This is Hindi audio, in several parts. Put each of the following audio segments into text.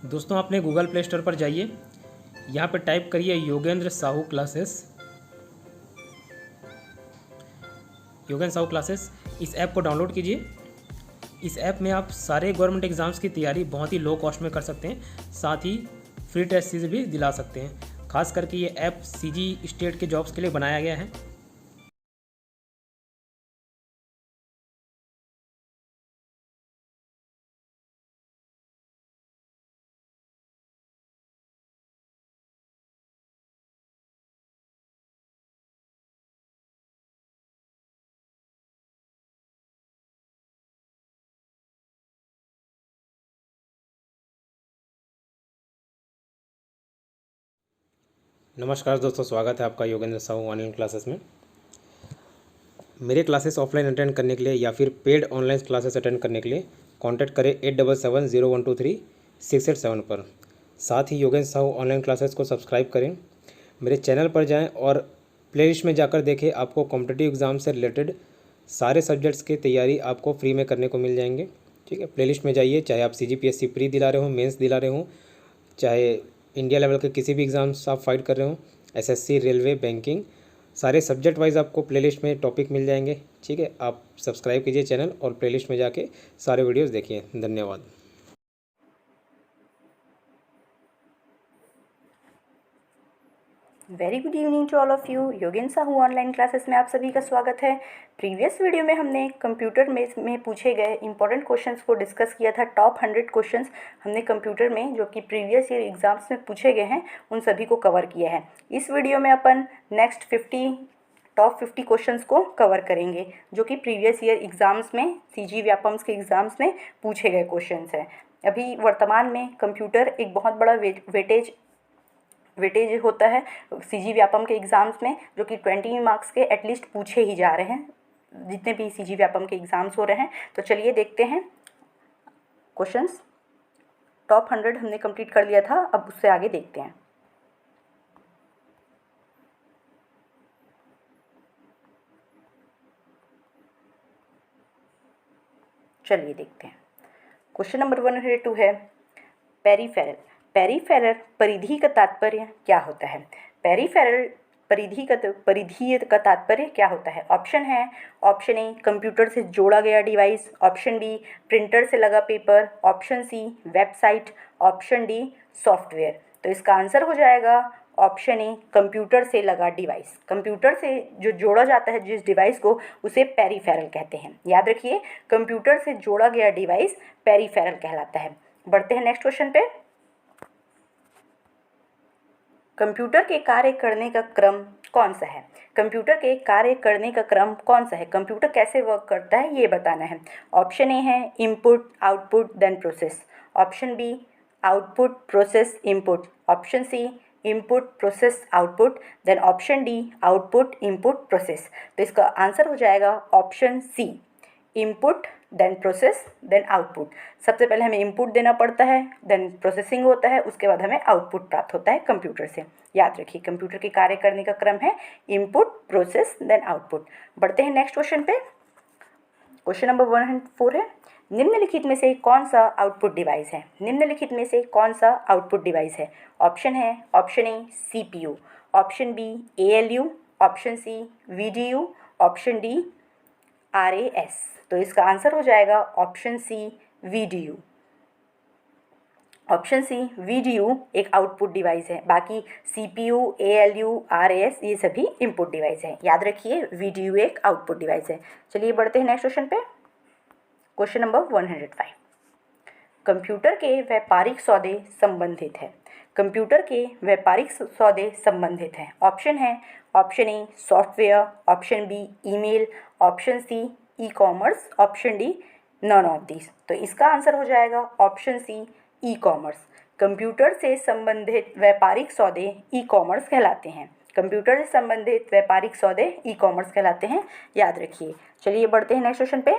दोस्तों अपने गूगल प्ले स्टोर पर जाइए, यहाँ पर टाइप करिए योगेंद्र साहू क्लासेस। योगेंद्र साहू क्लासेस, इस ऐप को डाउनलोड कीजिए। इस ऐप में आप सारे गवर्नमेंट एग्ज़ाम्स की तैयारी बहुत ही लो कॉस्ट में कर सकते हैं, साथ ही फ्री टेस्ट सीरीज भी दिला सकते हैं। खास करके ये ऐप सीजी स्टेट के जॉब्स के लिए बनाया गया है। नमस्कार दोस्तों, स्वागत है आपका योगेंद्र साहू ऑनलाइन क्लासेस में। मेरे क्लासेस ऑफलाइन अटेंड करने के लिए या फिर पेड ऑनलाइन क्लासेस अटेंड करने के लिए कांटेक्ट करें 8770123687 पर। साथ ही योगेंद्र साहू ऑनलाइन क्लासेस को सब्सक्राइब करें। मेरे चैनल पर जाएं और प्लेलिस्ट में जाकर देखें, आपको कॉम्पिटिटिव एग्ज़ाम से रिलेटेड सारे सब्जेक्ट्स की तैयारी आपको फ्री में करने को मिल जाएंगे। ठीक है, प्लेलिस्ट में जाइए, चाहे आप CGPSC प्री दिला रहे हो, मेंस दिला रहे हो, चाहे इंडिया लेवल के किसी भी एग्ज़ाम्स आप फाइट कर रहे हो, SSC, रेलवे, बैंकिंग, सारे सब्जेक्ट वाइज आपको प्लेलिस्ट में टॉपिक मिल जाएंगे। ठीक है, आप सब्सक्राइब कीजिए चैनल और प्लेलिस्ट में जाके सारे वीडियोस देखिए। धन्यवाद। Very good evening to all of you. Yogendra Sahu online classes में आप सभी का स्वागत है। प्रीवियस वीडियो में हमने कंप्यूटर में पूछे गए इंपॉर्टेंट क्वेश्चंस को डिस्कस किया था। टॉप 100 क्वेश्चंस हमने कंप्यूटर में जो कि प्रीवियस ईयर एग्जाम्स में पूछे गए हैं उन सभी को कवर किया है। इस वीडियो में अपन नेक्स्ट टॉप 50 क्वेश्चंस को कवर करेंगे जो कि प्रीवियस ईयर एग्ज़ाम्स में CG व्यापम्स के एग्ज़ाम्स में पूछे गए क्वेश्चंस हैं। अभी वर्तमान में कंप्यूटर एक बहुत बड़ा वेटेज होता है CG व्यापम के एग्ज़ाम्स में, जो कि 20 मार्क्स के एटलीस्ट पूछे ही जा रहे हैं जितने भी CG व्यापम के एग्ज़ाम्स हो रहे हैं। तो चलिए देखते हैं क्वेश्चंस। टॉप 100 हमने कंप्लीट कर लिया था, अब उससे आगे देखते हैं। चलिए देखते हैं। क्वेश्चन नंबर 102 है पेरीफेरल। पेरीफेरल परिधि का तात्पर्य क्या होता है? पेरीफेरल परिधीय का तात्पर्य क्या होता है? ऑप्शन है, ऑप्शन ए कंप्यूटर से जोड़ा गया डिवाइस, ऑप्शन बी प्रिंटर से लगा paper, option C website, option D software. तो इसका आंसर हो जाएगा ऑप्शन ए कंप्यूटर से लगा डिवाइस। कंप्यूटर से जो जोड़ा जाता है जिस डिवाइस को, उसे पेरीफेरल कहते हैं। याद रखिए, कंप्यूटर से जोड़ा गया डिवाइस पेरीफेरल कहलाता है। बढ़ते हैं नेक्स्ट क्वेश्चन पे। कंप्यूटर के कार्य करने का क्रम कौन सा है? कंप्यूटर के कार्य करने का क्रम कौन सा है? कंप्यूटर कैसे वर्क करता है ये बताना है। ऑप्शन ए है input output then process, option B output process input, option C input process output, then option D output input process. तो इसका आंसर हो जाएगा option C, input then process then output. सबसे पहले हमें इनपुट देना पड़ता है, देन प्रोसेसिंग होता है, उसके बाद हमें आउटपुट प्राप्त होता है कंप्यूटर से। याद रखिए, कंप्यूटर के कार्य करने का क्रम है इनपुट प्रोसेस देन आउटपुट। बढ़ते हैं नेक्स्ट क्वेश्चन पे। क्वेश्चन नंबर 104 है, निम्नलिखित में से कौन सा आउटपुट डिवाइस है? निम्नलिखित में से कौन सा आउटपुट डिवाइस है? ऑप्शन है, option A CPU, option B ALU, option C VDU, option D RAS। तो इसका आंसर हो जाएगा option C VDU। Option C VDU एक आउटपुट डिवाइस है, बाकी CPU, ALU, RAS ये सभी इनपुट डिवाइस हैं। याद रखिए, VDU एक आउटपुट डिवाइस है। चलिए बढ़ते हैं नेक्स्ट क्वेश्चन पे। क्वेश्चन नंबर 105, कंप्यूटर के व्यापारिक सौदे संबंधित है। कंप्यूटर के व्यापारिक सौदे संबंधित हैं। ऑप्शन है, option A software, option B email, option C e commerce, option D none of this. तो इसका आंसर हो जाएगा ऑप्शन सी ई-कॉमर्स। कंप्यूटर से संबंधित व्यापारिक सौदे ई-कॉमर्स कहलाते हैं। कंप्यूटर से संबंधित व्यापारिक सौदे ई-कॉमर्स कहलाते हैं, याद रखिए। चलिए बढ़ते हैं नेक्स्ट क्वेश्चन पे।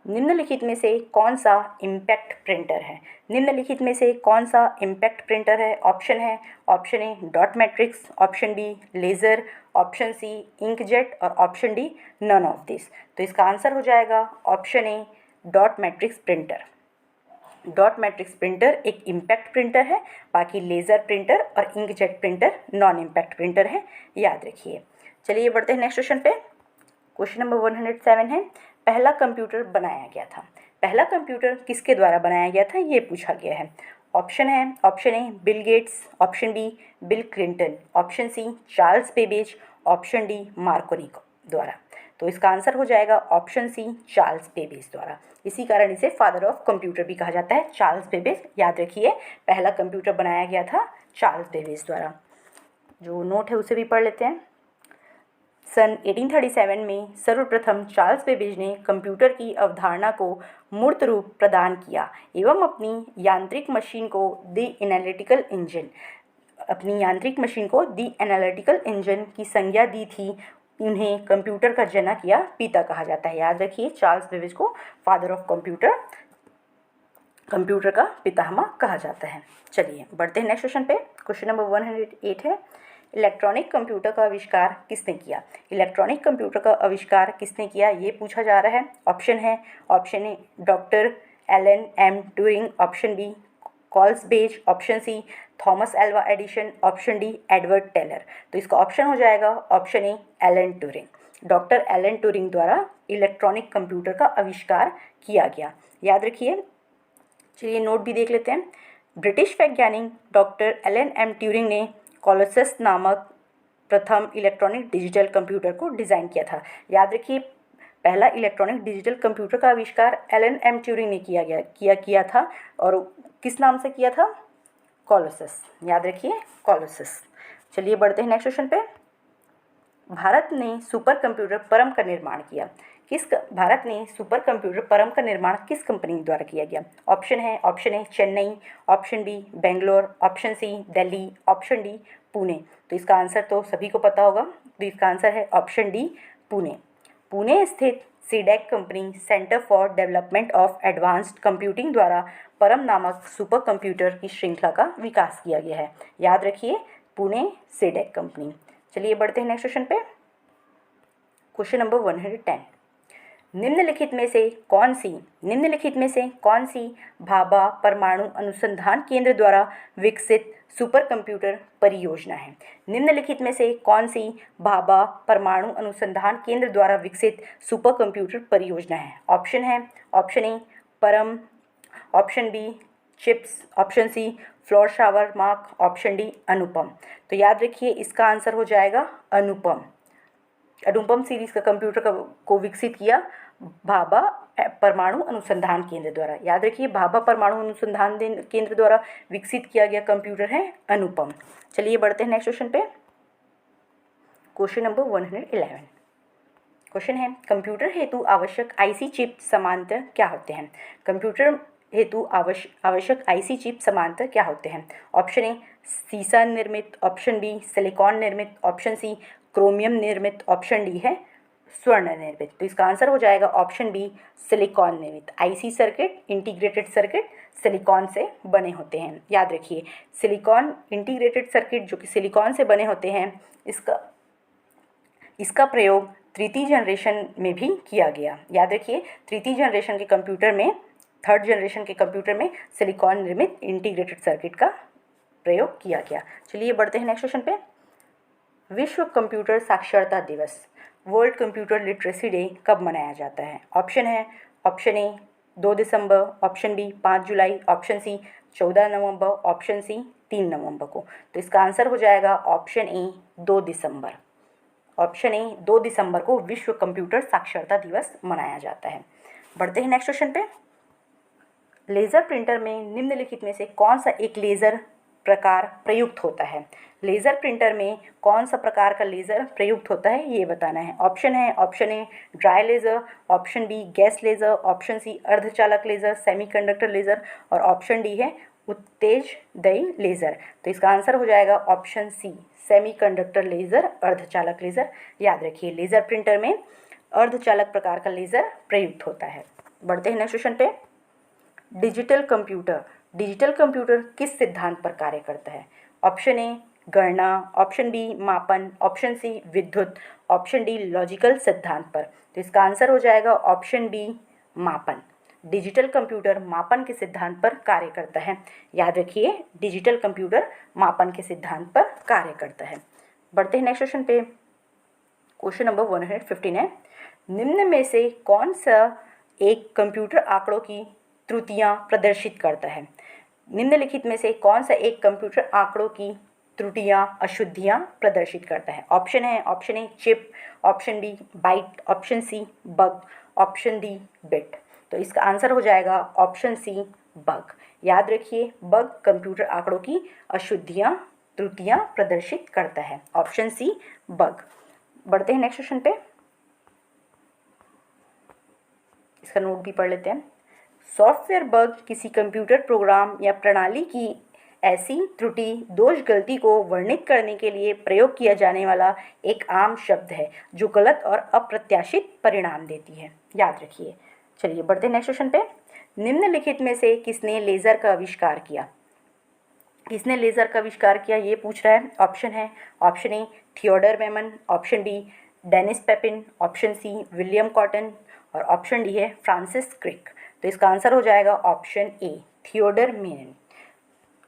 निम्नलिखित में से कौन सा इम्पैक्ट प्रिंटर है? निम्नलिखित में से कौन सा इम्पैक्ट प्रिंटर है? ऑप्शन है, option A dot matrix, option B laser, option C inkjet और option D none of this. तो इसका आंसर हो जाएगा option A dot matrix printer. Dot matrix printer एक इम्पैक्ट प्रिंटर है, बाकी लेज़र प्रिंटर और inkjet printer non impact printer है, याद रखिए। चलिए बढ़ते हैं नेक्स्ट क्वेश्चन पे। क्वेश्चन नंबर 107 है, पहला कंप्यूटर बनाया गया था। पहला कंप्यूटर किसके द्वारा बनाया गया था, ये पूछा गया है। ऑप्शन है, option A Bill Gates, option B Bill Clinton, option C Charles Babbage, option D Marconi द्वारा। तो इसका आंसर हो जाएगा ऑप्शन सी चार्ल्स बेबेज द्वारा। इसी कारण इसे फादर ऑफ कंप्यूटर भी कहा जाता है, चार्ल्स बेबेज। याद रखिए पहला कंप्यूटर बनाया गया था चार्ल्स बेबेज द्वारा। जो नोट है उसे भी पढ़ लेते हैं। सन 1837 में सर्वप्रथम चार्ल्स बेबेज ने कंप्यूटर की अवधारणा को मूर्त रूप प्रदान किया एवं अपनी यांत्रिक मशीन को द एनालिटिकल इंजन की संज्ञा दी थी। उन्हें कंप्यूटर का जनक या पिता कहा जाता है। याद रखिए चार्ल्स बेबेज को फादर ऑफ कंप्यूटर का पितामह कहा जाता है। चलिए बढ़ते हैं नेक्स्ट क्वेश्चन पे। क्वेश्चन नंबर 108 है, इलेक्ट्रॉनिक कंप्यूटर का आविष्कार किसने किया। इलेक्ट्रॉनिक कंप्यूटर का आविष्कार किसने किया ये पूछा जा रहा है। ऑप्शन है, option A doctor Alan M Turing, option B Charles Babbage, option C Thomas Alva Edison, option D Edward Teller. तो इसका ऑप्शन हो जाएगा option A Alan Turing. Doctor Alan Turing द्वारा इलेक्ट्रॉनिक कंप्यूटर का आविष्कार किया गया, याद रखिए। चलिए नोट भी देख लेते हैं। ब्रिटिश वैज्ञानिक डॉक्टर एलन एम ट्यूरिंग ने कोलोसस नामक प्रथम इलेक्ट्रॉनिक डिजिटल कंप्यूटर को डिज़ाइन किया था। याद रखिए पहला इलेक्ट्रॉनिक डिजिटल कंप्यूटर का आविष्कार एलन एम ट्यूरिंग ने किया था और किस नाम से किया था, कोलोसस। याद रखिए कोलोसस। चलिए बढ़ते हैं नेक्स्ट क्वेश्चन पे। भारत ने सुपर कंप्यूटर परम का निर्माण किया। भारत ने सुपर कंप्यूटर परम का निर्माण किस कंपनी द्वारा किया गया। ऑप्शन है, option A Chennai, option B Bangalore, option C Delhi, option D Pune. तो इसका आंसर तो सभी को पता होगा, तो इसका आंसर है ऑप्शन डी पुणे। पुणे स्थित CDAC company centre for development of advanced computing द्वारा परम नामक सुपर कंप्यूटर की श्रृंखला का विकास किया गया है। याद रखिए पुणे सीडेक कंपनी। चलिए बढ़ते हैं नेक्स्ट क्वेश्चन पे। क्वेश्चन नंबर 110, निम्नलिखित में से कौन सी भाभा परमाणु अनुसंधान केंद्र द्वारा विकसित सुपर कंप्यूटर परियोजना है। निम्नलिखित में से कौन सी भाभा परमाणु अनुसंधान केंद्र द्वारा विकसित सुपर कंप्यूटर परियोजना है। ऑप्शन है, option A Param, option B chips, option C floor shower mark, option D Anupam. तो याद रखिए इसका आंसर हो जाएगा अनुपम। अनुपम सीरीज का कंप्यूटर को विकसित किया भाभा परमाणु अनुसंधान केंद्र द्वारा। याद रखिए भाभा परमाणु अनुसंधान केंद्र द्वारा विकसित किया गया कंप्यूटर है अनुपम। चलिए बढ़ते हैं नेक्स्ट क्वेश्चन पे। क्वेश्चन नंबर 111, क्वेश्चन है कंप्यूटर हेतु आवश्यक आईसी चिप समांतर क्या होते हैं। कंप्यूटर हेतु आवश्यक आईसी चिप समांतर क्या होते हैं। ऑप्शन ए सीसा निर्मित, ऑप्शन बी सिलिकॉन निर्मित, ऑप्शन सी क्रोमियम निर्मित, ऑप्शन डी है स्वर्ण निर्मित। तो इसका आंसर हो जाएगा ऑप्शन बी सिलिकॉन निर्मित। IC circuit, integrated circuit silicon से बने होते हैं। याद रखिए सिलिकॉन इंटीग्रेटेड सर्किट जो कि सिलिकॉन से बने होते हैं, इसका प्रयोग तृतीय जनरेशन में भी किया गया। याद रखिए तृतीय जनरेशन के कंप्यूटर में, थर्ड जनरेशन के कंप्यूटर में सिलिकॉन निर्मित इंटीग्रेटेड सर्किट का प्रयोग किया गया। चलिए बढ़ते हैं नेक्स्ट क्वेश्चन पे। विश्व कंप्यूटर साक्षरता दिवस, वर्ल्ड कंप्यूटर लिटरेसी डे कब मनाया जाता है। ऑप्शन है, ऑप्शन ए 2 दिसंबर, ऑप्शन बी 5 जुलाई, ऑप्शन सी 14 नवंबर, ऑप्शन सी 3 नवंबर को। तो इसका आंसर हो जाएगा ऑप्शन ए 2 दिसंबर। ऑप्शन ए 2 दिसंबर को विश्व कंप्यूटर साक्षरता दिवस मनाया जाता है। बढ़ते हैं नेक्स्ट क्वेश्चन पे। लेज़र प्रिंटर में निम्नलिखित में से कौन सा एक लेज़र प्रकार प्रयुक्त होता है। लेज़र प्रिंटर में कौन सा प्रकार का लेज़र प्रयुक्त होता है ये बताना है। ऑप्शन है, option A dry laser, option B gas laser, option C अर्धचालक लेज़र सेमीकंडक्टर लेज़र और ऑप्शन डी है उत्तेजदयी लेज़र। तो इसका आंसर हो जाएगा ऑप्शन सी सेमीकंडक्टर लेज़र, अर्धचालक लेज़र। याद रखिए लेज़र प्रिंटर में अर्धचालक प्रकार का लेज़र प्रयुक्त होता है। बढ़ते हैं नेक्स्ट क्वेश्चन पे। डिजिटल कंप्यूटर किस सिद्धांत पर कार्य करता है। ऑप्शन ए गणना, ऑप्शन बी मापन, ऑप्शन सी विद्युत, ऑप्शन डी लॉजिकल सिद्धांत पर। तो इसका आंसर हो जाएगा ऑप्शन बी मापन। डिजिटल कंप्यूटर मापन के सिद्धांत पर कार्य करता है। याद रखिए, डिजिटल कंप्यूटर मापन के सिद्धांत पर कार्य करता है। बढ़ते हैं नेक्स्ट क्वेश्चन पे। क्वेश्चन नंबर 115 है, निम्न में से कौन सा एक कंप्यूटर आंकड़ों की त्रुटियां प्रदर्शित करता है? निम्नलिखित में से कौन सा एक कंप्यूटर आंकड़ों की त्रुटियां, अशुद्धियां प्रदर्शित करता है? ऑप्शन है, option A chip, option B byte, option C bug, option D bit. तो इसका आंसर हो जाएगा ऑप्शन सी बग। याद रखिए, बग कंप्यूटर आंकड़ों की अशुद्धियां, त्रुटियां प्रदर्शित करता है। Option C bug. बढ़ते हैं नेक्स्ट क्वेश्चन पे, इसका नोट भी पढ़ लेते हैं। सॉफ्टवेयर बग किसी कंप्यूटर प्रोग्राम या प्रणाली की ऐसी त्रुटि, दोष, गलती को वर्णित करने के लिए प्रयोग किया जाने वाला एक आम शब्द है जो गलत और अप्रत्याशित परिणाम देती है। याद रखिए। चलिए बढ़ते हैं नेक्स्ट क्वेश्चन पे। निम्नलिखित में से किसने लेज़र का आविष्कार किया? किसने लेज़र का आविष्कार किया ये पूछ रहा है। ऑप्शन है, option A Theodore Maiman, option B Denis Papin, option C William Cotton और ऑप्शन डी है फ्रांसिस क्रिक। तो इसका आंसर हो जाएगा option A Theodore Maiman.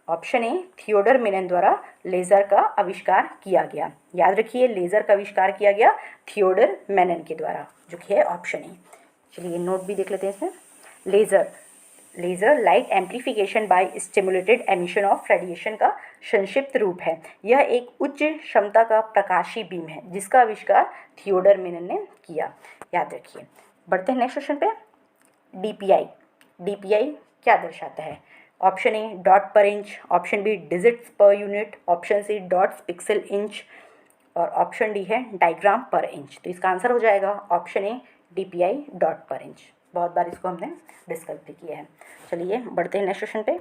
Option A Theodore Maiman द्वारा लेज़र का आविष्कार किया गया। याद रखिए, लेज़र का आविष्कार किया गया थियोडर मेनन के द्वारा, जो कि है ऑप्शन ए। चलिए नोट भी देख लेते हैं इसमें। Laser light amplification by stimulated emission of radiation का संक्षिप्त रूप है। यह एक उच्च क्षमता का प्रकाशीय बीम है जिसका आविष्कार थियोडर मेनन ने किया। याद रखिए। बढ़ते हैं नेक्स्ट क्वेश्चन पे। डीपीआई क्या दर्शाता है? Option A dot per inch, option B digits per unit, option C dots pixel inch और ऑप्शन डी है डायग्राम पर इंच। तो इसका आंसर हो जाएगा option A DPI dot per inch. बहुत बार इसको हमने डिस्कस भी किया है। चलिए बढ़ते हैं नेक्स्ट क्वेश्चन पे।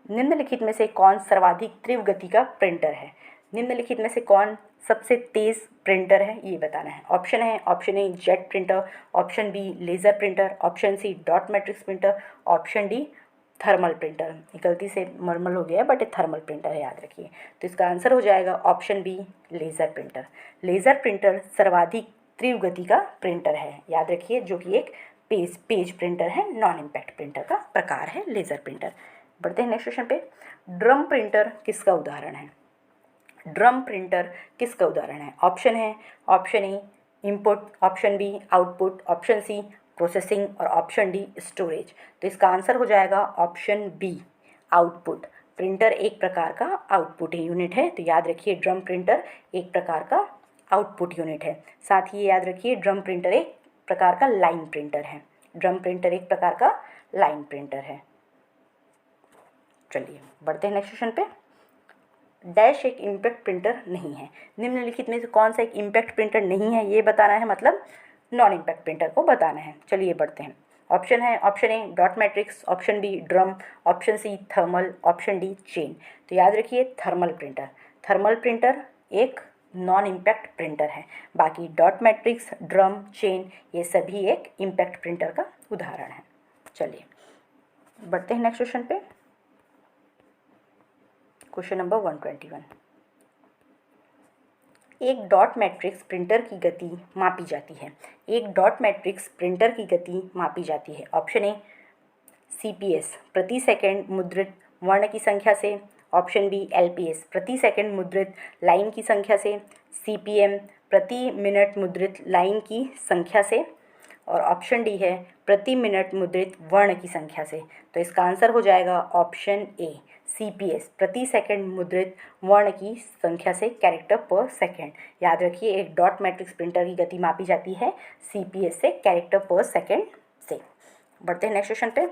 निम्नलिखित में से कौन सर्वाधिक तीव्र गति का प्रिंटर है? निम्नलिखित में से कौन सबसे तेज़ प्रिंटर है ये बताना है। ऑप्शन है, option A jet printer, option B laser printer, option C dot matrix printer, option D thermal printer. गलती से नॉर्मल हो गया है बट ये थर्मल प्रिंटर है, याद रखिए। तो इसका आंसर हो जाएगा option B laser printer. Laser printer सर्वाधिक तीव्र गति का प्रिंटर है, याद रखिए, जो कि एक पेज प्रिंटर है, नॉन इम्पैक्ट प्रिंटर का प्रकार है लेज़र प्रिंटर। बढ़ते हैं नेक्स्ट क्वेश्चन पे। ड्रम प्रिंटर किसका उदाहरण है? ड्रम प्रिंटर किसका उदाहरण है? ऑप्शन है, option A input, option B output, option C processing और ऑप्शन डी स्टोरेज। तो इसका आंसर हो जाएगा ऑप्शन बी आउटपुट। प्रिंटर एक प्रकार का आउटपुट यूनिट है, तो याद रखिए ड्रम प्रिंटर एक प्रकार का आउटपुट यूनिट है। साथ ही याद रखिए ड्रम प्रिंटर एक प्रकार का लाइन प्रिंटर है। ड्रम प्रिंटर एक प्रकार का लाइन प्रिंटर है। चलिए बढ़ते हैं नेक्स्ट क्वेश्चन पे। डैश एक इम्पैक्ट प्रिंटर नहीं है। निम्नलिखित में से कौन सा एक इम्पैक्ट प्रिंटर नहीं है ये बताना है, मतलब नॉन इम्पैक्ट प्रिंटर को बताना है। चलिए बढ़ते हैं। ऑप्शन है, option A dot matrix, option B drum, option C thermal, option D chain. तो याद रखिए थर्मल प्रिंटर। थर्मल प्रिंटर एक नॉन इम्पैक्ट प्रिंटर है। बाकी डॉट मैट्रिक्स, ड्रम, चेन ये सभी एक इम्पैक्ट प्रिंटर का उदाहरण है। चलिए बढ़ते हैं नेक्स्ट क्वेश्चन पे। Question number 121। एक डॉट मैट्रिक्स प्रिंटर की गति मापी जाती है। एक डॉट मैट्रिक्स प्रिंटर की गति मापी जाती है। ऑप्शन ए CPS प्रति सेकंड मुद्रित वर्ण की संख्या से, ऑप्शन बी LPS प्रति सेकंड मुद्रित लाइन की संख्या से, CPM प्रति मिनट मुद्रित लाइन की संख्या से और ऑप्शन डी है प्रति मिनट मुद्रित वर्ण की संख्या से। तो इसका आंसर हो जाएगा ऑप्शन ए CPS प्रति सेकंड मुद्रित वर्ण की संख्या से, कैरेक्टर पर सेकंड। याद रखिए एक डॉट मैट्रिक्स प्रिंटर की गति मापी जाती है CPS से, कैरेक्टर पर सेकंड से। बढ़ते हैं नेक्स्ट क्वेश्चन पे।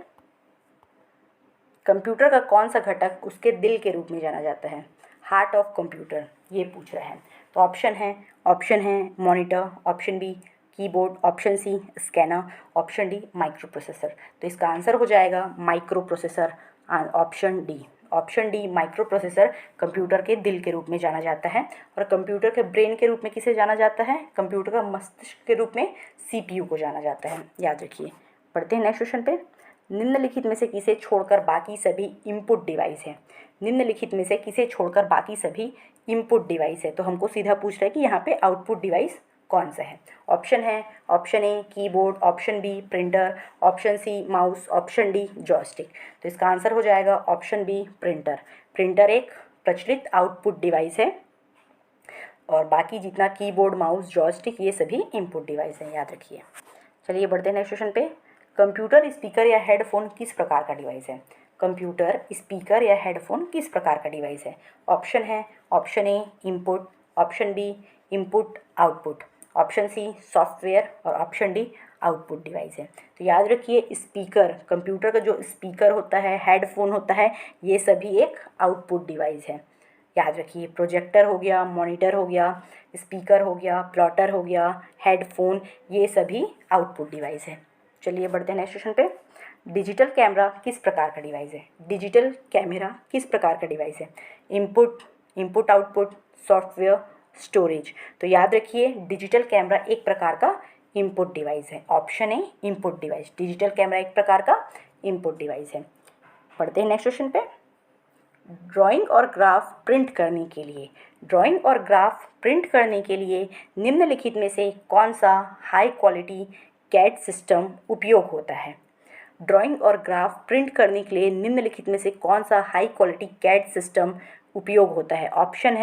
कंप्यूटर का कौन सा घटक उसके दिल के रूप में जाना जाता है? हार्ट ऑफ कंप्यूटर ये पूछ रहा है। तो ऑप्शन है monitor, option B keyboard, option C scanner, option D microprocessor. तो इसका आंसर हो जाएगा microprocessor, option D. Option D microprocessor computer के दिल के रूप में जाना जाता है। और कंप्यूटर के ब्रेन के रूप में किसे जाना जाता है? कंप्यूटर का मस्तिष्क के रूप में CPU को जाना जाता है, याद रखिए। पढ़ते हैं नेक्स्ट क्वेश्चन पे। निम्नलिखित में से किसे छोड़कर बाकी सभी इनपुट डिवाइस है? निम्नलिखित में से किसे छोड़कर बाकी सभी इनपुट डिवाइस है? तो हमको सीधा पूछ रहा है कि यहाँ पे आउटपुट डिवाइस कौन सा है? Option A keyboard, option B printer, option C mouse, option D joystick. तो इसका आंसर हो जाएगा ऑप्शन बी प्रिंटर। प्रिंटर एक प्रचलित आउटपुट डिवाइस है और बाकी जितना कीबोर्ड, माउस, जॉयस्टिक ये सभी इनपुट डिवाइस हैं, याद रखिए। चलिए बढ़ते हैं नेक्स्ट क्वेश्चन पे। कंप्यूटर, स्पीकर या हेडफोन किस प्रकार का डिवाइस है? कंप्यूटर, स्पीकर या हेडफोन किस प्रकार का डिवाइस है? Option A input, option B input output, option C software और ऑप्शन डी आउटपुट डिवाइस है। तो याद रखिए स्पीकर, कंप्यूटर का जो स्पीकर होता है, हेडफोन होता है, ये सभी एक आउटपुट डिवाइस है। याद रखिए प्रोजेक्टर हो गया, मॉनिटर हो गया, स्पीकर हो गया, प्लॉटर हो गया, हेडफोन, ये सभी आउटपुट डिवाइस है। चलिए बढ़ते हैं नेक्स्ट क्वेश्चन पे। डिजिटल कैमरा किस प्रकार का डिवाइस है? डिजिटल कैमरा किस प्रकार का डिवाइस है? Input output, software, storage. तो याद रखिए डिजिटल कैमरा एक प्रकार का इनपुट डिवाइस है। Option A input device, digital camera एक प्रकार का इनपुट डिवाइस है। पढ़ते हैं नेक्स्ट क्वेश्चन पे। ड्राइंग और ग्राफ प्रिंट करने के लिए निम्नलिखित में से कौन सा हाई क्वालिटी कैड सिस्टम उपयोग होता है? ड्राइंग और ग्राफ प्रिंट करने के लिए निम्नलिखित में से कौन सा हाई क्वालिटी कैड सिस्टम उपयोग होता है? Option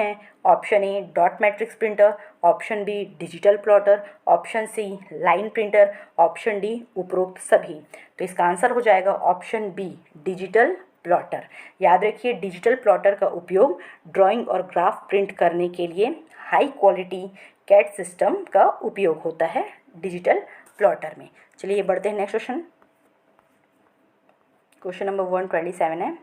A dot matrix printer, option B digital plotter, option C line printer, option D उपरोक्त सभी। तो इसका आंसर हो जाएगा ऑप्शन बी डिजिटल प्लॉटर। याद रखिए डिजिटल प्लॉटर का उपयोग ड्राइंग और ग्राफ प्रिंट करने के लिए हाई क्वालिटी कैड सिस्टम का उपयोग होता है डिजिटल प्लॉटर में। चलिए बढ़ते हैं नेक्स्ट क्वेश्चन। क्वेश्चन नंबर 127 है,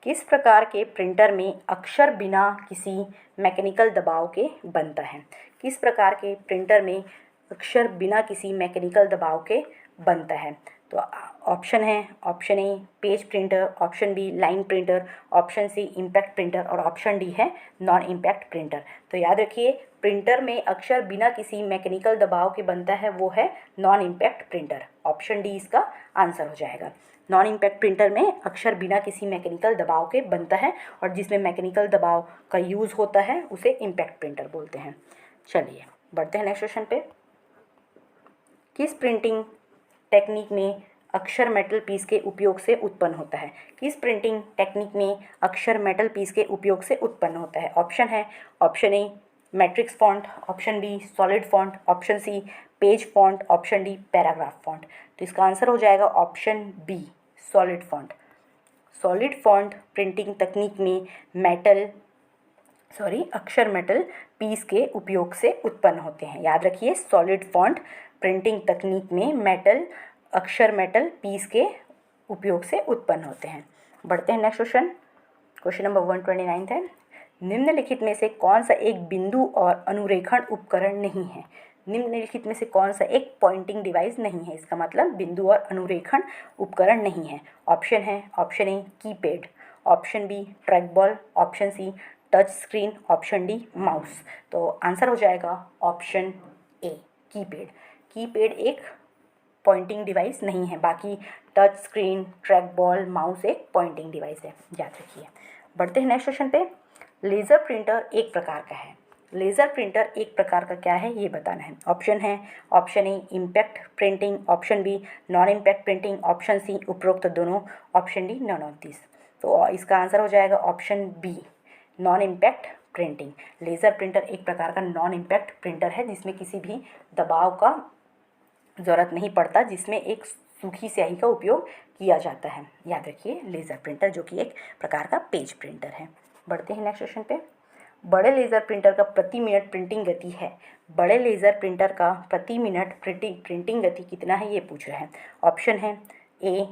किस प्रकार के प्रिंटर में अक्षर बिना किसी मैकेनिकल दबाव के बनता है? किस प्रकार के प्रिंटर में अक्षर बिना किसी मैकेनिकल दबाव के बनता है? तो option A page printer, option B line printer, option C impact printer और ऑप्शन डी है नॉन इम्पैक्ट प्रिंटर। तो याद रखिए प्रिंटर में अक्षर बिना किसी मैकेनिकल दबाव के बनता है वो है non impact printer. Option D इसका आंसर हो जाएगा। नॉन इम्पैक्ट प्रिंटर में अक्षर बिना किसी मैकेनिकल दबाव के बनता है और जिसमें मैकेनिकल दबाव का यूज़ होता है उसे इम्पैक्ट प्रिंटर बोलते हैं। चलिए बढ़ते हैं नेक्स्ट क्वेश्चन पे। किस प्रिंटिंग टेक्निक में अक्षर मेटल पीस के उपयोग से उत्पन्न होता है? किस प्रिंटिंग टेक्निक में अक्षर मेटल पीस के उपयोग से उत्पन्न होता है? Option A matrix font, option B solid font, option C page font, option D paragraph font. तो इसका आंसर हो जाएगा option B solid font. Solid font printing तकनीक में अक्षर मेटल पीस के उपयोग से उत्पन्न होते हैं। याद रखिए सॉलिड फॉन्ट प्रिंटिंग तकनीक में अक्षर मेटल पीस के उपयोग से उत्पन्न होते हैं। बढ़ते हैं नेक्स्ट क्वेश्चन नंबर 129 है, निम्नलिखित में से कौन सा एक बिंदु और अनुरेखण उपकरण नहीं है? निम्नलिखित में से कौन सा एक पॉइंटिंग डिवाइस नहीं है? इसका मतलब बिंदु और अनुरेखण उपकरण नहीं है। Option A keypad, option B track ball, option C touch screen, option D mouse. तो आंसर हो जाएगा ऑप्शन ए कीपैड। कीपैड एक पॉइंटिंग डिवाइस नहीं है, बाकी touch screen, track ball, mouse एक पॉइंटिंग डिवाइस है, याद रखिए। बढ़ते हैं नेक्स्ट क्वेश्चन पे। लेज़र प्रिंटर एक प्रकार का है। लेज़र प्रिंटर एक प्रकार का क्या है ये बताना है। Option A impact printing, option B non impact printing, option C उपरोक्त दोनों, option D none of this. तो इसका आंसर हो जाएगा option B non impact printing. Laser printer एक प्रकार का नॉन इम्पैक्ट प्रिंटर है जिसमें किसी भी दबाव का ज़रूरत नहीं पड़ता, जिसमें एक सूखी स्याही का उपयोग किया जाता है। याद रखिए लेज़र प्रिंटर जो कि एक प्रकार का पेज प्रिंटर है। बढ़ते हैं नेक्स्ट क्वेश्चन पे। बड़े लेज़र प्रिंटर का प्रति मिनट प्रिंटिंग गति है। बड़े लेज़र प्रिंटर का प्रति मिनट प्रिंटिंग गति कितना है ये पूछ रहे हैं। ऑप्शन है A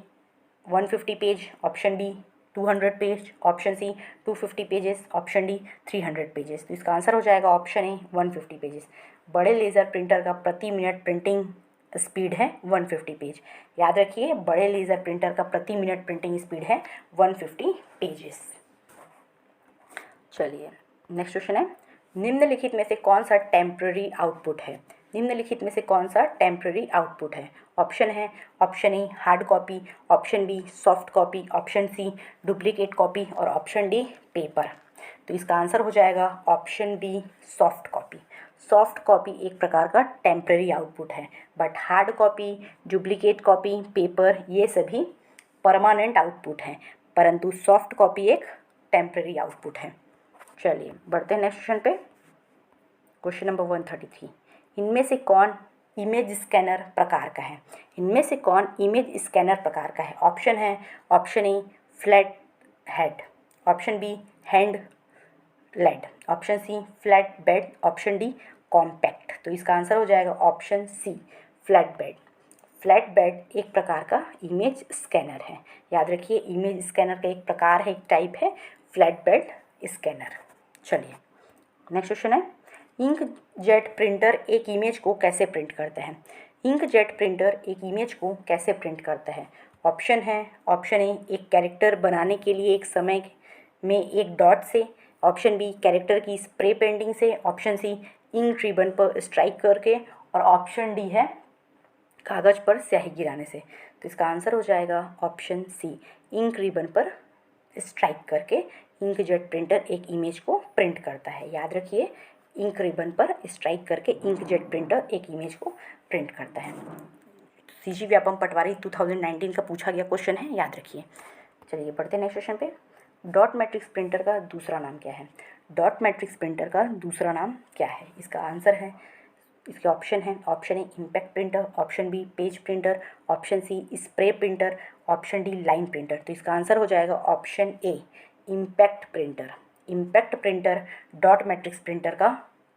150 page, option B 200 page, option C 250 pages, option D 300 pages. तो इसका आंसर हो जाएगा ऑप्शन ए 150 पेजेस। बड़े लेज़र प्रिंटर का प्रति मिनट प्रिंटिंग स्पीड है 150 पेज। याद रखिए बड़े लेज़र प्रिंटर का प्रति मिनट प्रिंटिंग स्पीड है 150 पेजेस। चलिए नेक्स्ट क्वेश्चन है, निम्नलिखित में से कौन सा टेम्पररी आउटपुट है? निम्नलिखित में से कौन सा टेम्पररी आउटपुट है? Option A hard copy, option B soft copy, option C duplicate copy और ऑप्शन डी पेपर। तो इसका आंसर हो जाएगा option B soft copy. Soft copy एक प्रकार का टेम्पररी आउटपुट है, but hard copy, duplicate copy, paper ये सभी परमानेंट आउटपुट हैं, परंतु सॉफ्ट कॉपी एक टेम्पररी आउटपुट है। चलिए बढ़ते हैं नेक्स्ट क्वेश्चन पे। क्वेश्चन नंबर 133, इनमें से कौन इमेज स्कैनर प्रकार का है? इनमें से कौन इमेज स्कैनर प्रकार का है? ऑप्शन है, option A flat head, option B hand led, option C flat bed, option D compact. तो इसका आंसर हो जाएगा option C flat bed. Flat bed एक प्रकार का इमेज स्कैनर है। याद रखिए, इमेज स्कैनर का एक प्रकार है, एक टाइप है फ्लैट बेड स्कैनर। चलिए नेक्स्ट क्वेश्चन है, इंक जेट प्रिंटर एक इमेज को कैसे प्रिंट करता है? इंक जेट प्रिंटर एक इमेज को कैसे प्रिंट करता है? ऑप्शन है, ऑप्शन ए एक कैरेक्टर बनाने के लिए एक समय में एक डॉट से, ऑप्शन बी कैरेक्टर की स्प्रे पेंटिंग से, ऑप्शन सी इंक रिबन पर स्ट्राइक करके, और ऑप्शन डी है कागज़ पर स्याही गिराने से। तो इसका आंसर हो जाएगा ऑप्शन सी इंक रिबन पर स्ट्राइक करके इंक जेट प्रिंटर एक इमेज को प्रिंट करता है। याद रखिए, इंक रिबन पर स्ट्राइक करके इंक जेट प्रिंटर एक इमेज को प्रिंट करता है। सीजी व्यापम पटवारी 2019 का पूछा गया क्वेश्चन है, याद रखिए। चलिए बढ़ते हैं नेक्स्ट क्वेश्चन पे। डॉट मैट्रिक्स प्रिंटर का दूसरा नाम क्या है? डॉट मैट्रिक्स प्रिंटर का दूसरा नाम क्या है? इसका आंसर है, इसके ऑप्शन है, option A impact printer, option B page printer, option C spray printer, option D line printer. तो इसका आंसर हो जाएगा option A impact printer. Impact printer dot matrix printer का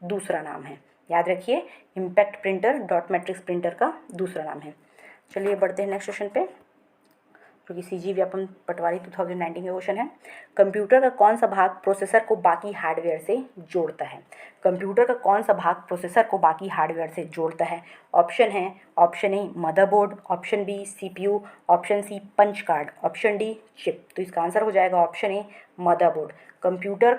दूसरा नाम है। याद रखिए, impact printer dot matrix printer का दूसरा नाम है। चलिए बढ़ते हैं नेक्स्ट क्वेश्चन पे, जो कि सीजी व्यापम पटवारी 2019 का क्वेश्चन है। कंप्यूटर का कौन सा भाग प्रोसेसर को बाकी हार्डवेयर से जोड़ता है? कंप्यूटर का कौन सा भाग प्रोसेसर को बाकी हार्डवेयर से जोड़ता है? ऑप्शन है, option A motherboard, option B CPU, option C punch card, option D chip. तो इसका आंसर हो जाएगा ऑप्शन ए मदरबोर्ड। कंप्यूटर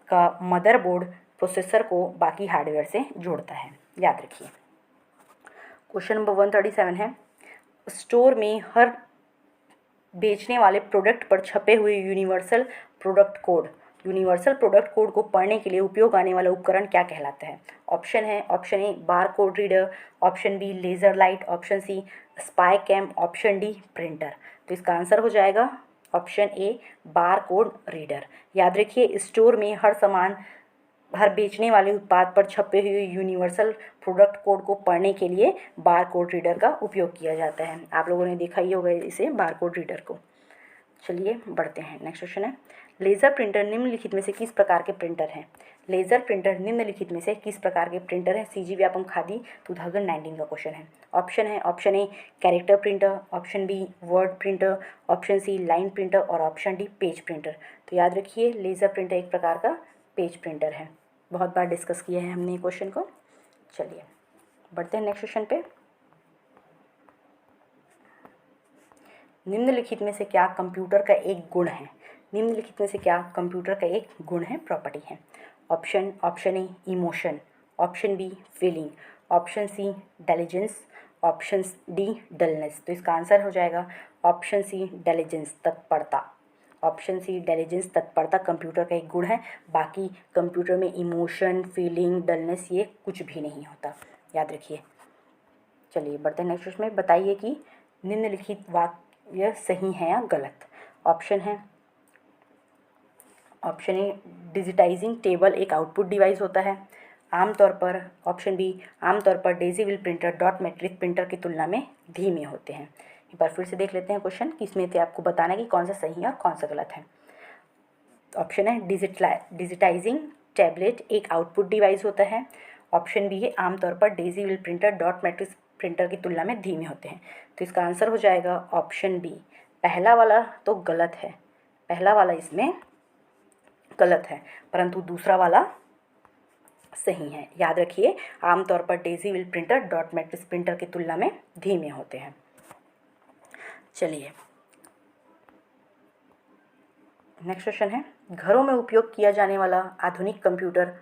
का मदरबोर्ड प्रोसेसर को बाकी हार्डवेयर से जोड़ता है, याद रखिए। क्वेश्चन नंबर 137 है, स्टोर में हर बेचने वाले प्रोडक्ट पर छपे हुए यूनिवर्सल प्रोडक्ट कोड को पढ़ने के लिए उपयोग आने वाला उपकरण क्या कहलाता है? ऑप्शन है, option A bar code reader, option B laser light, option C spy cam, option D printer. तो इसका आंसर हो जाएगा option A bar code reader. याद रखिए, स्टोर में हर बेचने वाले उत्पाद पर छपे हुए यूनिवर्सल प्रोडक्ट कोड को पढ़ने के लिए बार कोड रीडर का उपयोग किया जाता है। आप लोगों ने देखा ही होगा इसे, बार कोड रीडर को। चलिए बढ़ते हैं, नेक्स्ट क्वेश्चन है, लेज़र प्रिंटर निम्नलिखित में से किस प्रकार के प्रिंटर हैं? लेज़र प्रिंटर निम्नलिखित में से किस प्रकार के प्रिंटर हैं? सीजी व्यापम खादी 2019 का क्वेश्चन है। ऑप्शन है, option A character printer, option B word printer, option C line printer, और ऑप्शन डी पेज प्रिंटर। तो याद रखिए, लेज़र प्रिंटर एक प्रकार का पेज प्रिंटर है। बहुत बार डिस्कस किया है हमने क्वेश्चन को। चलिए बढ़ते हैं नेक्स्ट क्वेश्चन पे। निम्नलिखित में से क्या कंप्यूटर का एक गुण है? निम्नलिखित में से क्या कंप्यूटर का एक गुण है, प्रॉपर्टी है? Option A emotion, option B feeling, option C intelligence, option D dullness. तो इसका आंसर हो जाएगा ऑप्शन सी इंटेलिजेंस, तत्परता। ऑप्शन सी इंटेलिजेंस, तत्परता कंप्यूटर का एक गुण है। बाकी कंप्यूटर में इमोशन, फीलिंग, डलनेस ये कुछ भी नहीं होता, याद रखिए। चलिए बढ़ते हैं नेक्स्ट क्वेश्चन में। बताइए कि निम्नलिखित वाक्य सही है या गलत? ऑप्शन है, ऑप्शन ए डिजिटाइजिंग टेबल एक आउटपुट डिवाइस होता है आमतौर पर। ऑप्शन बी आमतौर पर डेजीविल प्रिंटर डॉट मैट्रिक्स प्रिंटर की तुलना में धीमे होते हैं। एक बार फिर से देख लेते हैं क्वेश्चन कि इसमें से आपको बताना है कि कौन सा सही है और कौन सा गलत है। ऑप्शन है डिजिटाइजिंग टैबलेट एक आउटपुट डिवाइस होता है। ऑप्शन बी है आमतौर पर डेजीविल प्रिंटर डॉट मैट्रिक्स प्रिंटर की तुलना में धीमे होते हैं। तो इसका आंसर हो जाएगा ऑप्शन बी। पहला वाला तो गलत है, पहला वाला इसमें गलत है, परंतु दूसरा वाला सही है। याद रखिए, आमतौर पर डेजीविल प्रिंटर डॉट मैट्रिक्स प्रिंटर की तुलना में धीमे होते हैं। चलिए नेक्स्ट क्वेश्चन है, घरों में उपयोग किया जाने वाला आधुनिक कंप्यूटर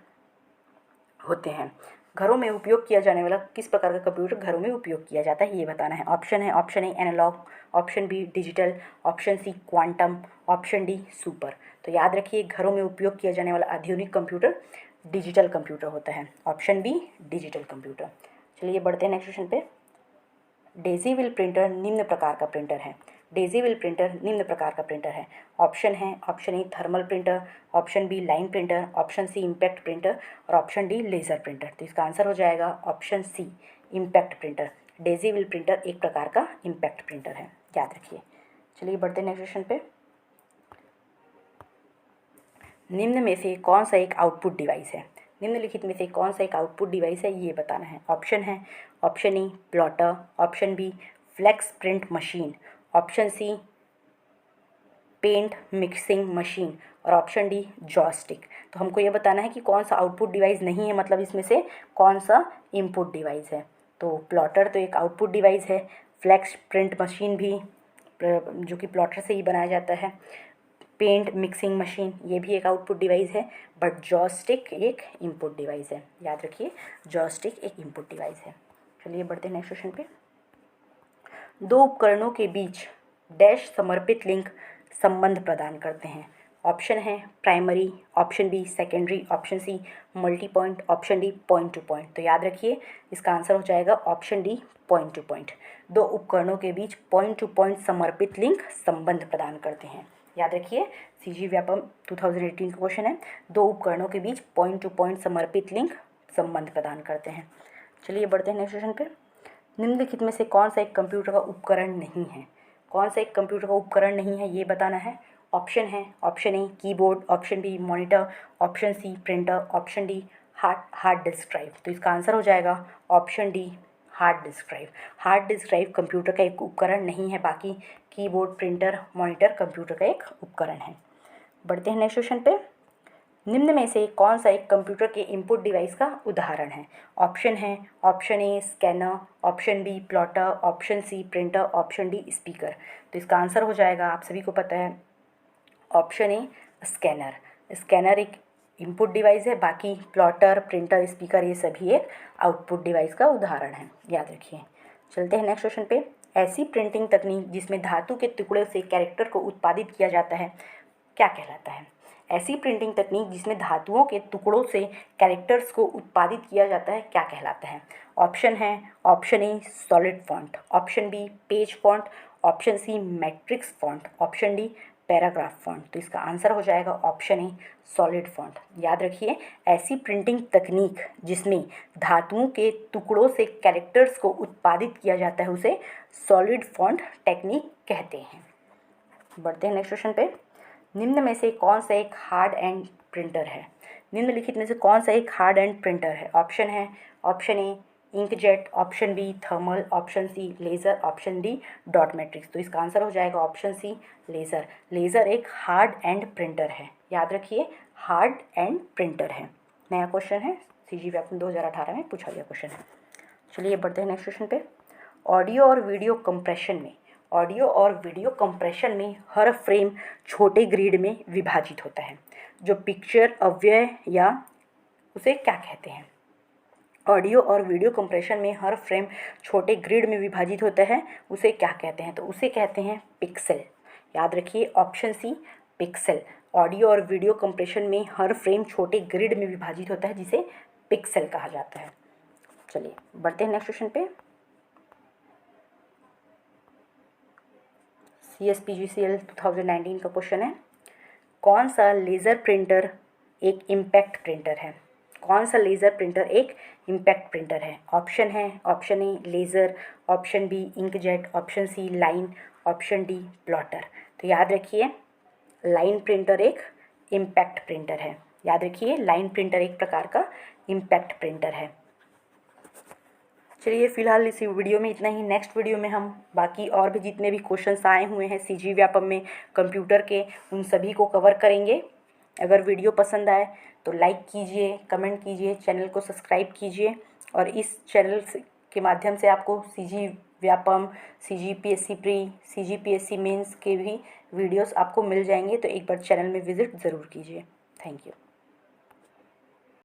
होते हैं। घरों में उपयोग किया जाने वाला किस प्रकार का कंप्यूटर घरों में उपयोग किया जाता है, ये बताना है। ऑप्शन है, option A analog, option B digital, option C quantum, option D super. तो याद रखिए, घरों में उपयोग किया जाने वाला आधुनिक कंप्यूटर डिजिटल कंप्यूटर होता है। Option B digital computer. चलिए बढ़ते हैं नेक्स्ट क्वेश्चन पे। डेज़ी व्हील प्रिंटर निम्न प्रकार का प्रिंटर है। डेज़ी व्हील प्रिंटर निम्न प्रकार का प्रिंटर है। ऑप्शन है, option A thermal printer, option B line printer, option C impact printer और ऑप्शन डी लेज़र प्रिंटर। तो इसका आंसर हो जाएगा option C impact printer. Daisy wheel printer एक प्रकार का इम्पैक्ट प्रिंटर है, याद रखिए। चलिए बढ़ते हैं नेक्स्ट क्वेश्चन पे। निम्न में से कौन सा एक आउटपुट डिवाइस है। निम्नलिखित में से कौन सा एक आउटपुट डिवाइस है ये बताना है। ऑप्शन है, option A plotter, option B flex print machine, option C paint mixing machine और ऑप्शन डी जॉयस्टिक। तो हमको ये बताना है कि कौन सा आउटपुट डिवाइस नहीं है, मतलब इसमें से कौन सा इनपुट डिवाइस है। तो प्लॉटर तो एक आउटपुट डिवाइस है, फ्लेक्स प्रिंट मशीन भी जो कि प्लॉटर से ही बनाया जाता है, पेंट मिक्सिंग मशीन ये भी एक आउटपुट डिवाइस है, बट जॉयस्टिक एक इनपुट डिवाइस है, याद रखिए जॉयस्टिक एक इनपुट डिवाइस है। चलिए बढ़ते हैं नेक्स्ट क्वेश्चन पे। दो उपकरणों के बीच डैश समर्पित लिंक संबंध प्रदान करते हैं। ऑप्शन है primary, option B secondary, option C multi point, option D point to point. तो याद रखिए इसका आंसर हो जाएगा option D point to point. दो उपकरणों के बीच पॉइंट टू पॉइंट समर्पित लिंक संबंध प्रदान करते हैं, याद रखिए सीजी व्यापम 2018 का क्वेश्चन है। दो उपकरणों के बीच पॉइंट टू पॉइंट समर्पित लिंक संबंध प्रदान करते हैं। चलिए बढ़ते हैं नेक्स्ट क्वेश्चन पे। निम्नलिखित में से कौन सा एक कंप्यूटर का उपकरण नहीं है। कौन सा एक कंप्यूटर का उपकरण नहीं है ये बताना है। ऑप्शन है, option A keyboard, option B monitor, option C printer, option D hard disk drive. तो इसका आंसर हो जाएगा option D hard disk drive. Hard disk drive computer का एक उपकरण नहीं है, बाकी कीबोर्ड, प्रिंटर, मॉनिटर कंप्यूटर का एक उपकरण है। बढ़ते हैं नेक्स्ट क्वेश्चन पे। निम्न में से कौन सा एक कंप्यूटर के इनपुट डिवाइस का उदाहरण है। ऑप्शन है, option A scanner, option B plotter, option C printer, option D speaker. तो इसका आंसर हो जाएगा, आप सभी को पता है, ऑप्शन ए स्कैनर। स्कैनर एक इनपुट डिवाइस है, बाकी प्लॉटर, प्रिंटर, स्पीकर ये सभी एक आउटपुट डिवाइस का उदाहरण है, याद रखिए। चलते हैं नेक्स्ट क्वेश्चन पे। ऐसी प्रिंटिंग तकनीक जिसमें धातु के टुकड़े से कैरेक्टर को उत्पादित किया जाता है क्या कहलाता है। ऐसी प्रिंटिंग तकनीक जिसमें धातुओं के टुकड़ों से कैरेक्टर्स को उत्पादित किया जाता है क्या कहलाता है। ऑप्शन है, option A solid font, option B page font, option C matrix font, option D paragraph font. तो इसका आंसर हो जाएगा ऑप्शन ए सॉलिड फॉन्ट। याद रखिए ऐसी प्रिंटिंग तकनीक जिसमें धातुओं के टुकड़ों से कैरेक्टर्स को उत्पादित किया जाता है उसे सॉलिड फॉन्ट टेक्निक कहते हैं। बढ़ते हैं नेक्स्ट क्वेश्चन पे। निम्न में से कौन सा एक हार्ड एंड प्रिंटर है। निम्नलिखित में से कौन सा एक हार्ड एंड प्रिंटर है। ऑप्शन है, option A inkjet, option B thermal, option C laser, option D dot matrix. तो इसका आंसर हो जाएगा ऑप्शन सी लेज़र। लेज़र एक हार्ड एंड प्रिंटर है, याद रखिए हार्ड एंड प्रिंटर है। नया क्वेश्चन है, सीजी व्यापम 2018 में पूछा गया क्वेश्चन है। चलिए बढ़ते हैं नेक्स्ट क्वेश्चन पे। ऑडियो और वीडियो कंप्रेशन में हर फ्रेम छोटे ग्रिड में विभाजित होता है। जो पिक्चर अव्यय या उसे क्या कहते हैं। ऑडियो और वीडियो कंप्रेशन में हर फ्रेम छोटे ग्रिड में विभाजित होता है, उसे क्या कहते हैं। तो उसे कहते हैं पिक्सेल। याद रखिए ऑप्शन सी पिक्सेल। ऑडियो और वीडियो कंप्रेशन में हर फ्रेम छोटे ग्रिड में विभाजित होता है जिसे पिक्सेल कहा जाता है। चलिए बढ़ते हैं नेक्स्ट क्वेश्चन पे। CSPGCL 2019 का क्वेश्चन है। कौन सा लेज़र प्रिंटर एक इम्पैक्ट प्रिंटर है। कौन सा लेज़र प्रिंटर एक इम्पैक्ट प्रिंटर है। ऑप्शन है, option A laser, option B inkjet, option C line, option D plotter. तो याद रखिए लाइन प्रिंटर एक इम्पैक्ट प्रिंटर है। याद रखिए लाइन प्रिंटर एक प्रकार का इम्पैक्ट प्रिंटर है। चलिए फिलहाल इसी वीडियो में इतना ही। नेक्स्ट वीडियो में हम बाकी और भी जितने भी क्वेश्चंस आए हुए हैं सीजी व्यापम में कंप्यूटर के, उन सभी को कवर करेंगे। अगर वीडियो पसंद आए तो लाइक कीजिए, कमेंट कीजिए, चैनल को सब्सक्राइब कीजिए और इस चैनल के माध्यम से आपको CG Vyapam, CGPSC pre, CGPSC mains के भी वीडियोस आपको मिल जाएंगे। तो एक बार चैनल में विजिट ज़रूर कीजिए। Thank you.